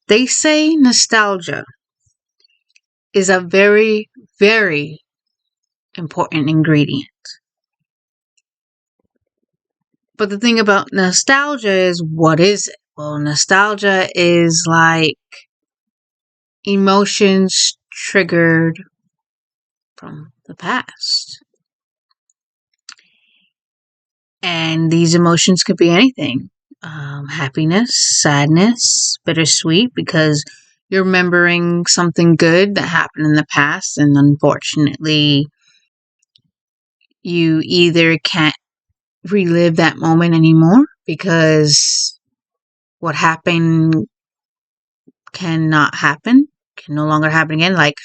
They say nostalgia is a very, very important ingredient. But the thing about nostalgia is, what is it? Well, nostalgia is like emotions triggered from the past. And these emotions could be anything. Happiness, sadness, bittersweet, because you're remembering something good that happened in the past, and unfortunately, you either can't relive that moment anymore because what happened cannot happen, can no longer happen again. Like,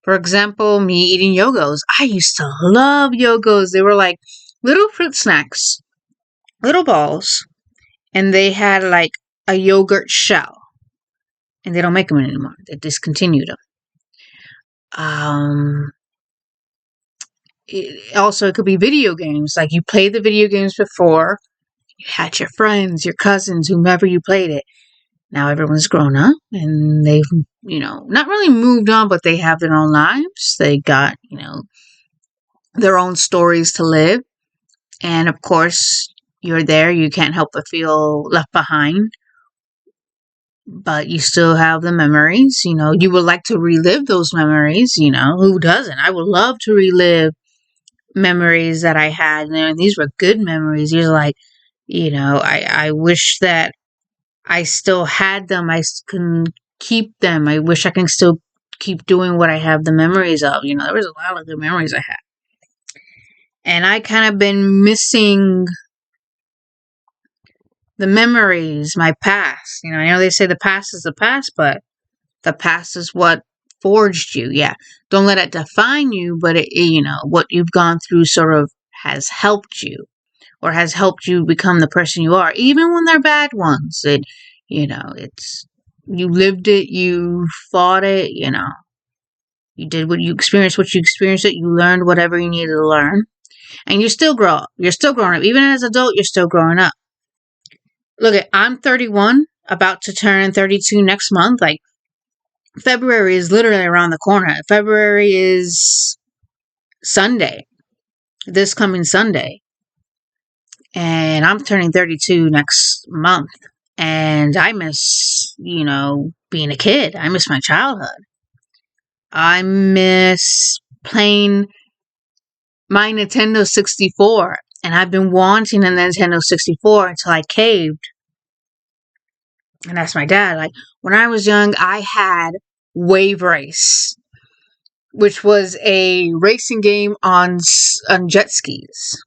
for example, me eating yogos. I used to love yogos. They were like little fruit snacks, little balls, and they had like a yogurt shell. And they don't make them anymore. They discontinued them. Also, it could be video games. Like, you played the video games before. You had your friends, your cousins, whomever you played it. Now everyone's grown up and they've, not really moved on, but they have their own lives. They got, their own stories to live. And of course, you're there. You can't help but feel left behind. But you still have the memories. You would like to relive those memories. Who doesn't? I would love to relive memories that I had. And these were good memories. These are like, I wish that I still had them. I can keep them. I wish I can still keep doing what I have the memories of. There was a lot of good memories I had. And I kind of been missing the memories, my past. I know they say the past is the past, but the past is what forged you. Yeah. Don't let it define you, but what you've gone through sort of has helped you, or has helped you become the person you are, even when they're bad ones. It's, you lived it, you fought it, you did what you experienced, it, you learned whatever you needed to learn, and you still grow up. You're still growing up. Even as an adult, you're still growing up. Look, I'm 31, about to turn 32 next month. Like, February is literally around the corner. February is Sunday, this coming Sunday. And I'm turning 32 next month. And I miss, being a kid. I miss my childhood. I miss playing my Nintendo 64. And I've been wanting a Nintendo 64 until I caved. And that's my dad. Like, when I was young, I had Wave Race, which was a racing game on jet skis.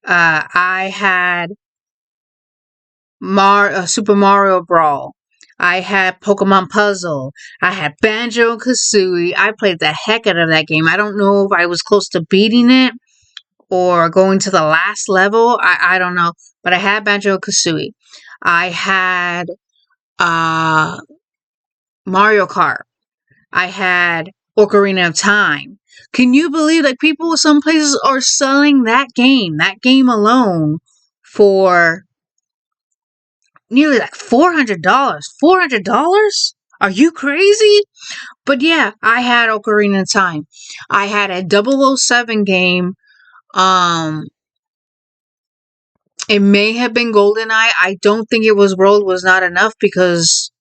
I had Super Mario Brawl. I had Pokemon Puzzle. I had Banjo-Kazooie. I played the heck out of that game. I don't know if I was close to beating it or going to the last level. I don't know. But I had Banjo-Kazooie. I had Mario Kart. I had Ocarina of Time. Can you believe that people, some places are selling that game alone, for nearly like $400. $400? Are you crazy? But yeah, I had Ocarina of Time. I had a 007 game. It may have been GoldenEye. I don't think it was World Was Not Enough, because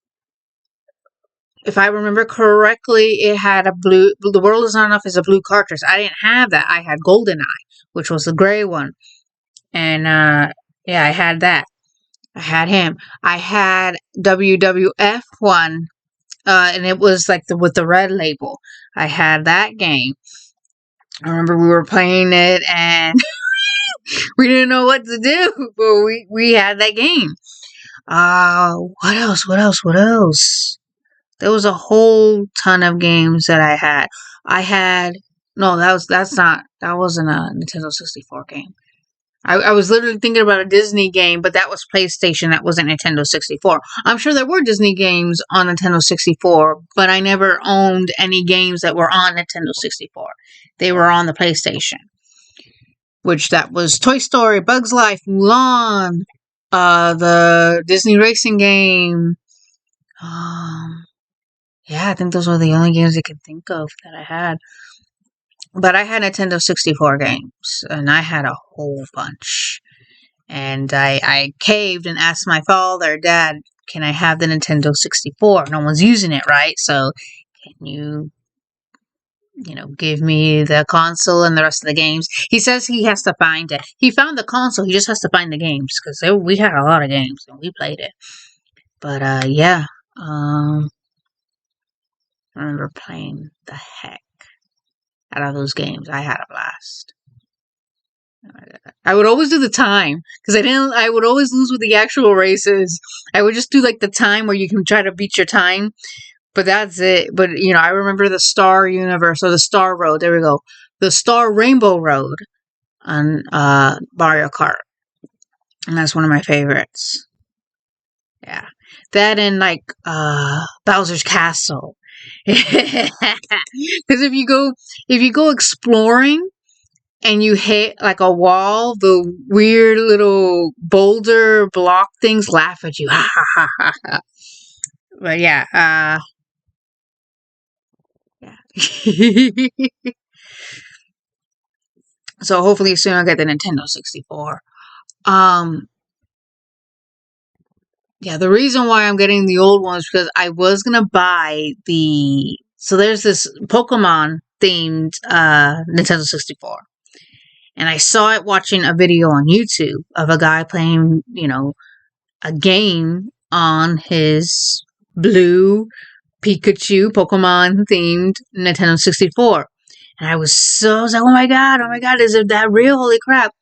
if I remember correctly, it had a blue. The World Is Not Enough is a blue cartridge. I didn't have that. I had GoldenEye, which was the gray one. And yeah, I had that. I had him. I had WWF one, and it was like with the red label. I had that game. I remember we were playing it, and we didn't know what to do, but we had that game. What else? There was a whole ton of games that I had. That wasn't a Nintendo 64 game. I was literally thinking about a Disney game, but that was PlayStation. That wasn't Nintendo 64. I'm sure there were Disney games on Nintendo 64, but I never owned any games that were on Nintendo 64. They were on the PlayStation, which that was Toy Story, Bugs Life, Mulan, the Disney racing game, Yeah, I think those were the only games I could think of that I had. But I had Nintendo 64 games, and I had a whole bunch. And I caved and asked my father, Dad, can I have the Nintendo 64? No one's using it, right? So can you give me the console and the rest of the games? He says he has to find it. He found the console, he just has to find the games, because we had a lot of games, and we played it. But, yeah. I remember playing the heck out of those games. I had a blast. I would always do the time because I would always lose with the actual races. I would just do like the time where you can try to beat your time, but that's it. But I remember the Star Universe or the Star Road. There we go. The Star Rainbow Road on Mario Kart, and that's one of my favorites. Yeah, that and like Bowser's Castle. Because if you go exploring and you hit like a wall, the weird little boulder block things laugh at you. Ha ha ha ha ha. But yeah, yeah. So hopefully soon I'll get the Nintendo 64. Yeah, the reason why I'm getting the old one is because I was gonna buy so there's this Pokemon themed Nintendo 64. And I saw it watching a video on YouTube of a guy playing, a game on his blue Pikachu Pokemon themed Nintendo 64. And I was like, oh my god, is it that real? Holy crap.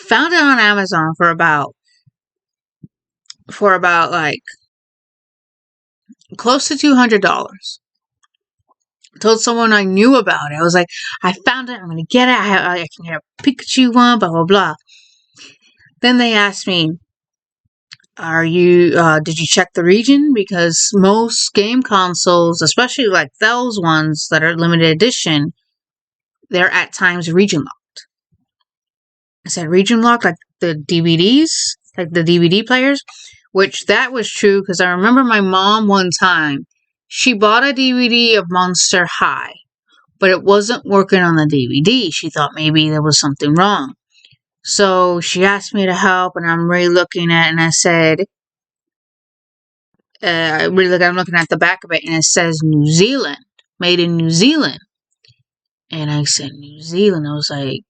Found it on Amazon for about like close to $200. Told someone I knew about it. I was like, I found it. I'm going to get it. I can get a Pikachu one, blah, blah, blah. Then they asked me, did you check the region? Because most game consoles, especially like those ones that are limited edition, they're at times region locked. I said region locked, like the DVDs, like the DVD players, which that was true because I remember my mom one time, she bought a DVD of Monster High, but it wasn't working on the DVD. She thought maybe there was something wrong. So she asked me to help, and I'm really looking at it, and I said, I'm looking at the back of it, and it says New Zealand, made in New Zealand. And I said, New Zealand. I was like,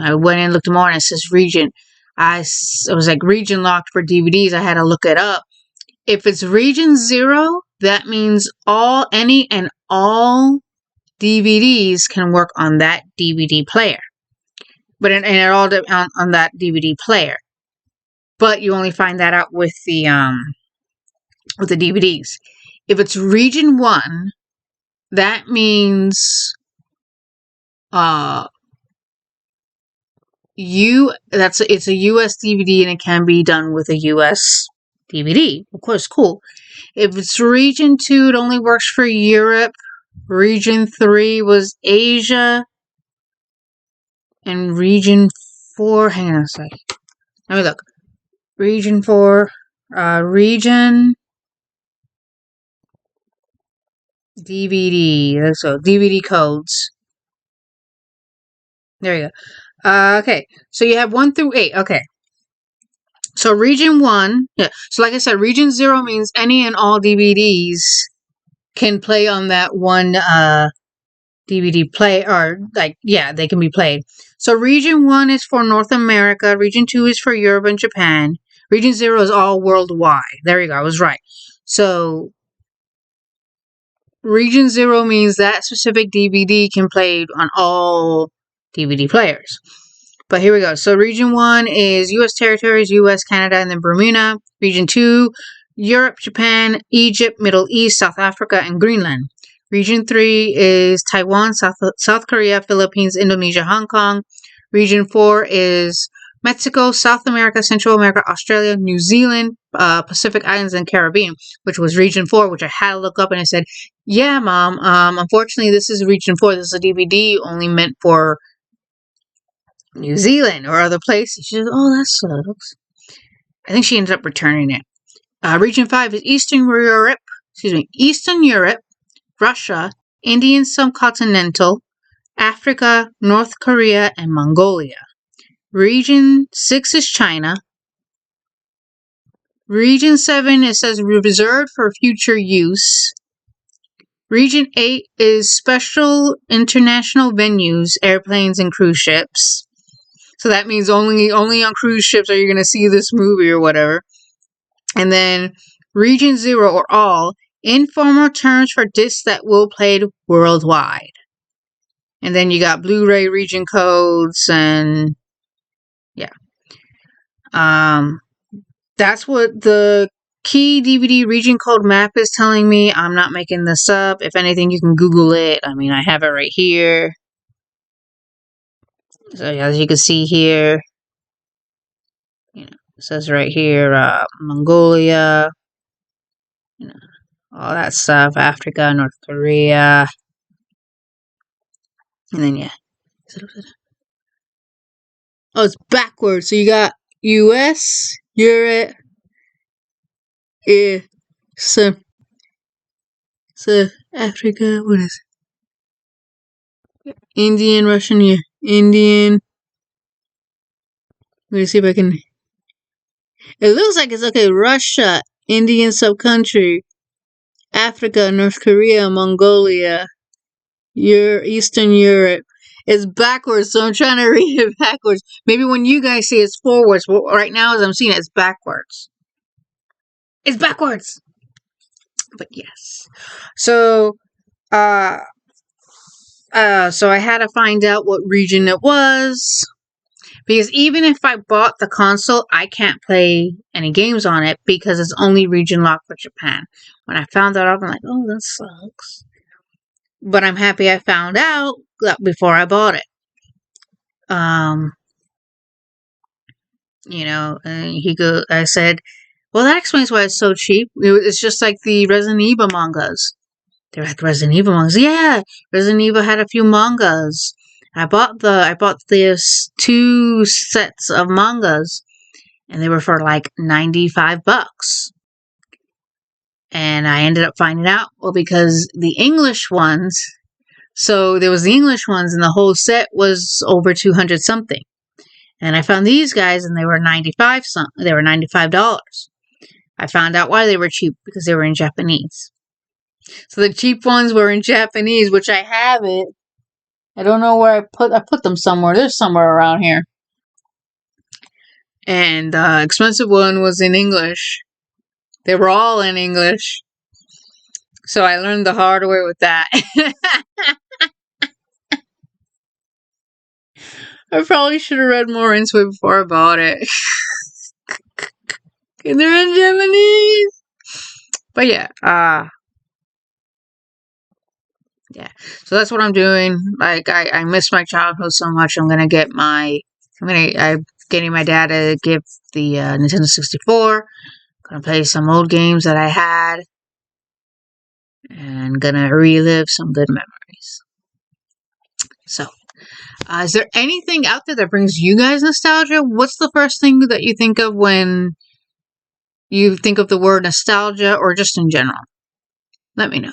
I went and looked more, and it says region. It was like region locked for DVDs. I had to look it up. If it's region 0, that means any and all DVDs can work on that DVD player. But it all on that DVD player. But you only find that out with the DVDs. If it's region 1, that means it's a US DVD and it can be done with a US DVD. Of course, cool. If it's region 2, it only works for Europe. Region 3 was Asia. And region 4, hang on a sec. Let me look. Region 4, region DVD. So DVD codes. There you go. Okay. So you have 1 through 8. Okay. So region 1, yeah. So like I said, region 0 means any and all DVDs can play on that one DVD play, or they can be played. So region 1 is for North America, region 2 is for Europe and Japan, region 0 is all worldwide. There you go, I was right. So region 0 means that specific DVD can play on all DVD players. But here we go. So region 1 is US territories, US, Canada, and then Bermuda. Region 2, Europe, Japan, Egypt, Middle East, South Africa, and Greenland. Region 3 is Taiwan, South Korea, Philippines, Indonesia, Hong Kong. Region 4 is Mexico, South America, Central America, Australia, New Zealand, Pacific Islands, and Caribbean, which was region 4, which I had to look up, and I said, yeah, Mom, unfortunately, this is region 4. This is a DVD only meant for New Zealand or other places. She said, oh, that sucks. I think she ended up returning it. Region 5 is Eastern Europe, Eastern Europe, Russia, Indian subcontinental, Africa, North Korea, and Mongolia. Region 6 is China. Region 7, it says reserved for future use. Region 8 is special international venues, airplanes, and cruise ships. So that means only on cruise ships are you going to see this movie or whatever. And then Region 0, or all, informal terms for discs that will played worldwide. And then you got Blu-ray region codes and yeah. That's what the key DVD region code map is telling me. I'm not making this up. If anything, you can Google it. I mean, I have it right here. So as you can see here, it says right here, Mongolia, all that stuff, Africa, North Korea, and then yeah. Oh, it's backwards. So you got U.S., Europe, so Africa, what is it? Indian, Russian, yeah. Indian. Let me see if I can. It looks like it's okay. Russia, Indian subcountry, Africa, North Korea, Mongolia, Eastern Europe. It's backwards, so I'm trying to read it backwards. Maybe when you guys see it's forwards, but right now as I'm seeing it, it's backwards. It's backwards. But yes. So, so I had to find out what region it was. Because even if I bought the console, I can't play any games on it because it's only region locked for Japan. When I found that out, I'm like, oh, that sucks. But I'm happy I found out before I bought it. And I said, well, that explains why it's so cheap. It's just like the Resident Evil mangas. They're like, Resident Evil mangas? Yeah, Resident Evil had a few mangas. I bought these 2 sets of mangas, and they were for like $95. And I ended up finding out, well, because the English ones, so there was the English ones, and the whole set was over 200 something. And I found these guys, and they were $95. I found out why they were cheap, because they were in Japanese. So the cheap ones were in Japanese, which I have it. I don't know where I put them somewhere. They're somewhere around here. And the expensive one was in English. They were all in English. So I learned the hard way with that. I probably should have read more into it before I bought it. And they're in Japanese. But yeah, yeah. So that's what I'm doing. Like, I miss my childhood so much. I'm getting my dad to give the Nintendo 64. Gonna play some old games that I had. And gonna relive some good memories. So, is there anything out there that brings you guys nostalgia? What's the first thing that you think of when you think of the word nostalgia, or just in general? Let me know.